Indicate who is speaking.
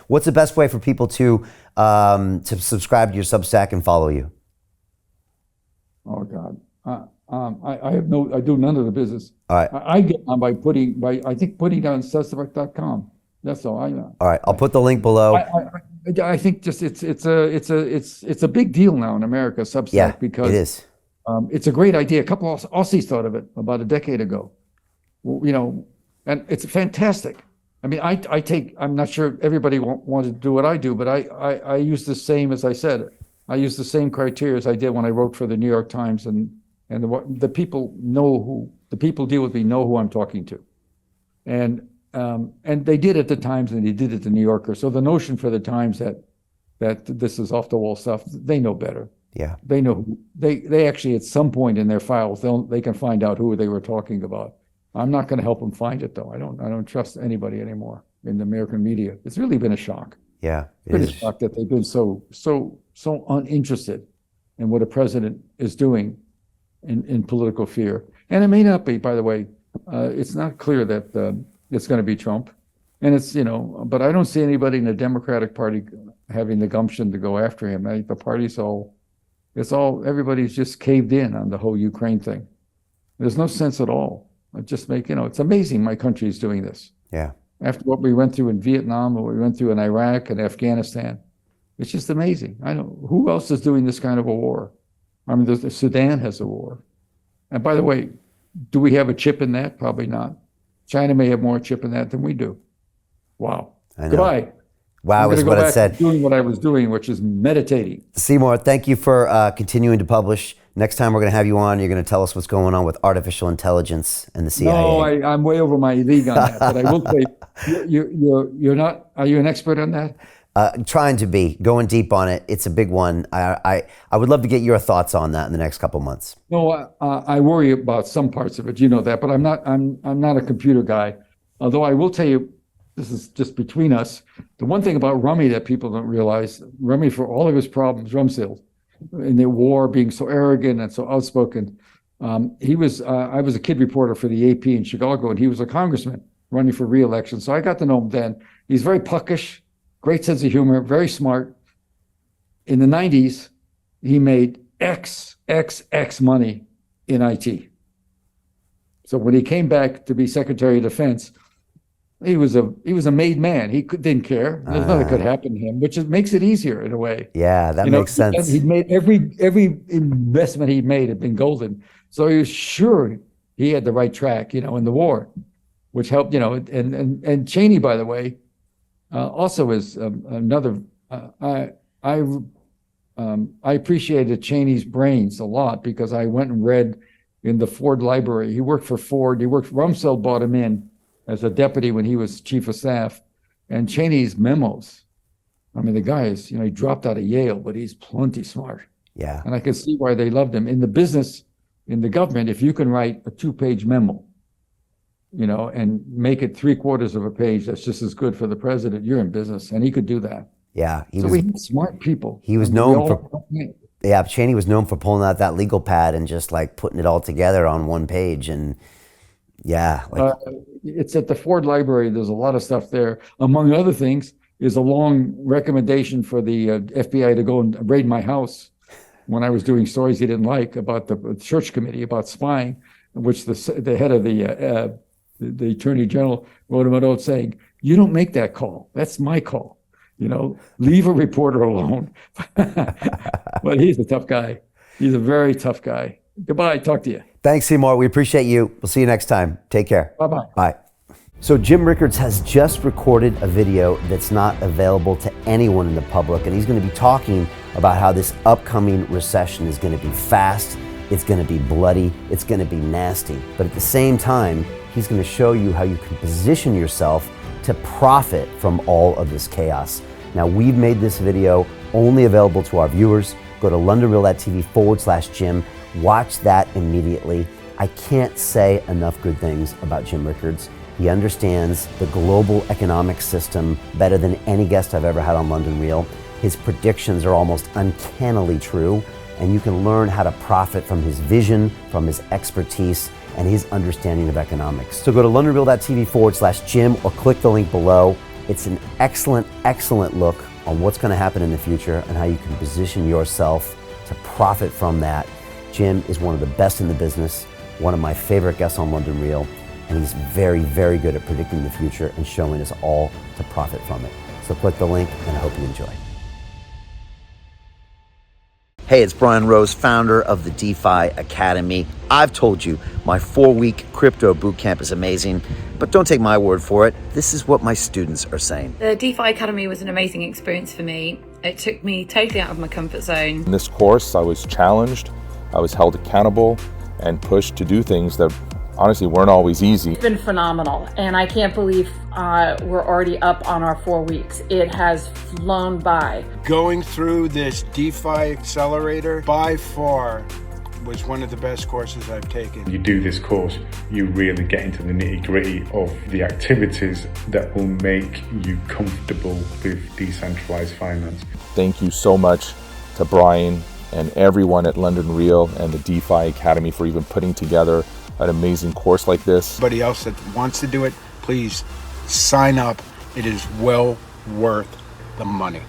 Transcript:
Speaker 1: What's the best way for people to subscribe to your Substack and follow you?
Speaker 2: Oh God, I do none of the business.
Speaker 1: All right.
Speaker 2: I get on by putting on suspect.com. That's all I know.
Speaker 1: All right, I'll put the link below.
Speaker 2: I think just it's a big deal now in America, Substack, because
Speaker 1: it is.
Speaker 2: It's a great idea. A couple of Aussies thought of it about a decade ago. And it's fantastic. I mean, I'm not sure everybody wanted to do what I do, but I use the same, as I said, I use the same criteria as I did when I wrote for the New York Times, and the people deal with me know who I'm talking to. And they did at the Times, and they did at the New Yorker. So the notion for the Times that this is off the wall stuff, they know better.
Speaker 1: Yeah.
Speaker 2: They know they actually at some point in their files they can find out who they were talking about. I'm not going to help them find it though. I don't trust anybody anymore in the American media. It's really been a shock.
Speaker 1: Yeah.
Speaker 2: It's a shock that they've been so uninterested in what a president is doing in political fear. And it may not be, by the way. It's not clear that it's going to be Trump. And it's, but I don't see anybody in the Democratic Party having the gumption to go after him. I think the party's everybody's just caved in on the whole Ukraine thing. There's no sense at all. It's amazing my country is doing this.
Speaker 1: Yeah.
Speaker 2: After what we went through in Vietnam, what we went through in Iraq and Afghanistan, it's just amazing. I know who else is doing this kind of a war. I mean, the Sudan has a war. And by the way, do we have a chip in that? Probably not. China may have more chip in that than we do. Wow.
Speaker 1: I know.
Speaker 2: Goodbye.
Speaker 1: Wow is what it said.
Speaker 2: Doing what I was doing, which is meditating.
Speaker 1: Seymour, thank you for continuing to publish. Next time we're going to have you on, you're going to tell us what's going on with artificial intelligence and the CIA.
Speaker 2: No, I'm way over my league on that. But I will say, you're not. Are you an expert on that?
Speaker 1: Trying to be, going deep on it. It's a big one. I would love to get your thoughts on that in the next couple months.
Speaker 2: No, I worry about some parts of it. You know that, but I'm not a computer guy. Although I will tell you, this is just between us. The one thing about Rummy that people don't realize, Rummy, for all of his problems, Rumsfeld, in the war, being so arrogant and so outspoken, I was a kid reporter for the AP in Chicago, and he was a congressman running for re-election. So I got to know him then. He's very puckish, great sense of humor, very smart. In the 90s, he made X money in IT. So when he came back to be Secretary of Defense, he was a made man. He didn't care. There's nothing could happen to him, which makes it easier in a way.
Speaker 1: Yeah, that makes sense.
Speaker 2: He'd made every investment he'd made had been golden. So he was sure he had the right track, in the war, which helped, and Cheney, by the way, also is another. I appreciated Cheney's brains a lot because I went and read in the Ford library. He worked for Ford. Rumsfeld brought him in as a deputy when he was chief of staff, and Cheney's memos. I mean, the guy is, he dropped out of Yale, but he's plenty smart.
Speaker 1: Yeah.
Speaker 2: And I can see why they loved him. In the business, in the government, if you can write a 2-page memo, and make it 3/4 of a page, that's just as good for the president. You're in business, and he could do that.
Speaker 1: Yeah.
Speaker 2: We had smart people.
Speaker 1: He was known for, Cheney was known for pulling out that legal pad and just like putting it all together on one page. And yeah.
Speaker 2: It's at the Ford Library. There's a lot of stuff there. Among other things, is a long recommendation for the FBI to go and raid my house when I was doing stories he didn't like about the Church Committee about spying, which the head of the Attorney General wrote him a note saying, "You don't make that call. That's my call. Leave a reporter alone." But he's a tough guy. He's a very tough guy. Goodbye. Talk to you.
Speaker 1: Thanks, Seymour. We appreciate you. We'll see you next time. Take care.
Speaker 2: Bye-bye.
Speaker 1: Bye. So Jim Rickards has just recorded a video that's not available to anyone in the public, and he's going to be talking about how this upcoming recession is going to be fast, it's going to be bloody, it's going to be nasty. But at the same time, he's going to show you how you can position yourself to profit from all of this chaos. Now, we've made this video only available to our viewers. Go to londonreal.tv/Jim. Watch that immediately. I can't say enough good things about Jim Rickards. He understands the global economic system better than any guest I've ever had on London Real. His predictions are almost uncannily true, and you can learn how to profit from his vision, from his expertise, and his understanding of economics. So go to londonreal.tv/Jim or click the link below. It's an excellent, excellent look on what's going to happen in the future and how you can position yourself to profit from that. Jim is one of the best in the business, one of my favorite guests on London Real, and he's very, very good at predicting the future and showing us all to profit from it. So click the link, and I hope you enjoy. Hey, it's Brian Rose, founder of the DeFi Academy. I've told you my 4-week crypto bootcamp is amazing, but don't take my word for it. This is what my students are saying.
Speaker 3: The DeFi Academy was an amazing experience for me. It took me totally out of my comfort zone.
Speaker 4: In this course, I was challenged, I was held accountable, and pushed to do things that honestly weren't always easy.
Speaker 5: It's been phenomenal, and I can't believe we're already up on our 4 weeks. It has flown by.
Speaker 6: Going through this DeFi accelerator by far was one of the best courses I've taken.
Speaker 7: You do this course, you really get into the nitty-gritty of the activities that will make you comfortable with decentralized finance.
Speaker 4: Thank you so much to Brian and everyone at London Real and the DeFi Academy for even putting together an amazing course like this.
Speaker 6: Anybody else that wants to do it, please sign up. It is well worth the money.